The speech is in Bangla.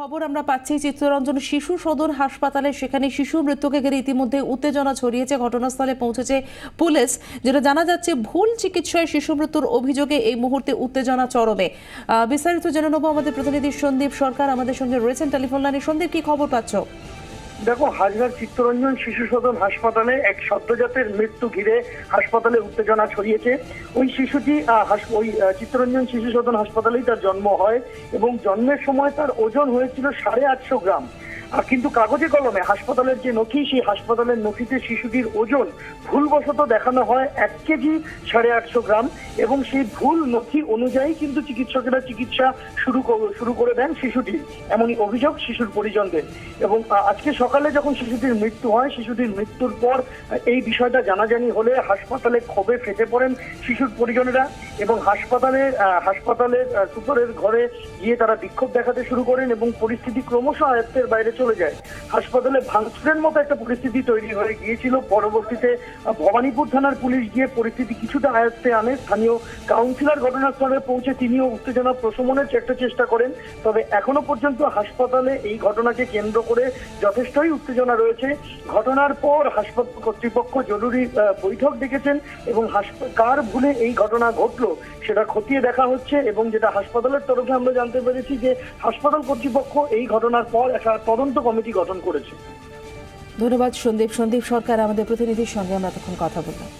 খবর আমরা পাচ্ছি চিত্তরঞ্জন শিশু সদন হাসপাতালে, সেখানে শিশু মৃত্যুকে ঘিরে ইতিমধ্যে উত্তেজনা ছড়িয়েছে। ঘটনাস্থলে পৌঁছেছে পুলিশ। যেটা জানা যাচ্ছে, ভুল চিকিৎসায় শিশু মৃত্যুর অভিযোগে এই মুহূর্তে উত্তেজনা চরমে। বিস্তারিত জেনে নেব আমাদের প্রতিনিধি সন্দীপ সরকার আমাদের সঙ্গে রয়েছেন টেলিফোন লাইনে। সন্দীপ, কি খবর পাচ্ছ? দেখো, হাজরার চিত্তরঞ্জন শিশু সদন হাসপাতালে এক সদ্যজাতের মৃত্যু ঘিরে হাসপাতালে উত্তেজনা ছড়িয়েছে। ওই শিশুটি চিত্তরঞ্জন শিশু সদন হাসপাতালেই তার জন্ম হয় এবং জন্মের সময় তার ওজন হয়েছিল 850 গ্রাম। কিন্তু কাগজে কলমে হাসপাতালের যে নথি, সেই হাসপাতালের নথিতে শিশুটির ওজন ভুলবশত দেখানো হয় 1 কেজি 850 গ্রাম এবং সেই ভুল নথি অনুযায়ী কিন্তু চিকিৎসকেরা চিকিৎসা শুরু করে দেন শিশুটির। এমনই অভিযোগ শিশুর পরিজনদের। এবং আজকে সকালে যখন শিশুটির মৃত্যু হয়, শিশুটির মৃত্যুর পর এই বিষয়টা জানাজানি হলে হাসপাতালে ক্ষোভে ফেটে পড়েন শিশুর পরিজনেরা এবং হাসপাতালের সুপারের ঘরে গিয়ে তারা বিক্ষোভ দেখাতে শুরু করেন এবং পরিস্থিতি ক্রমশ আয়ত্তের বাইরে চলে যায়। হাসপাতালে ভাঙচুরের মতো একটা পরিস্থিতি তৈরি হয়ে গিয়েছিল। পরবর্তীতে ভবানীপুর থানার পুলিশ গিয়ে পরিস্থিতি কিছুটা আয়ত্তে আনে। স্থানীয় কাউন্সিলর ঘটনাস্থলে পৌঁছে তিনিও উত্তেজনা প্রশমনের একটা চেষ্টা করেন। তবে এখনো পর্যন্ত হাসপাতালে এই ঘটনাকে কেন্দ্র করে যথেষ্টই উত্তেজনা রয়েছে। ঘটনার পর হাসপাতাল কর্তৃপক্ষ জরুরি বৈঠক ডেকেছেন এবং কার ভুলে এই ঘটনা ঘটলো সেটা খতিয়ে দেখা হচ্ছে। এবং যেটা হাসপাতালের তরফে আমরা জানতে পেরেছি যে হাসপাতাল কর্তৃপক্ষ এই ঘটনার পর একটা তদন্ত কমিটি গঠন করেছে। ধন্যবাদ সন্দীপ সরকার, আমাদের প্রতিনিধির সঙ্গে আমরা তখন কথা বললাম।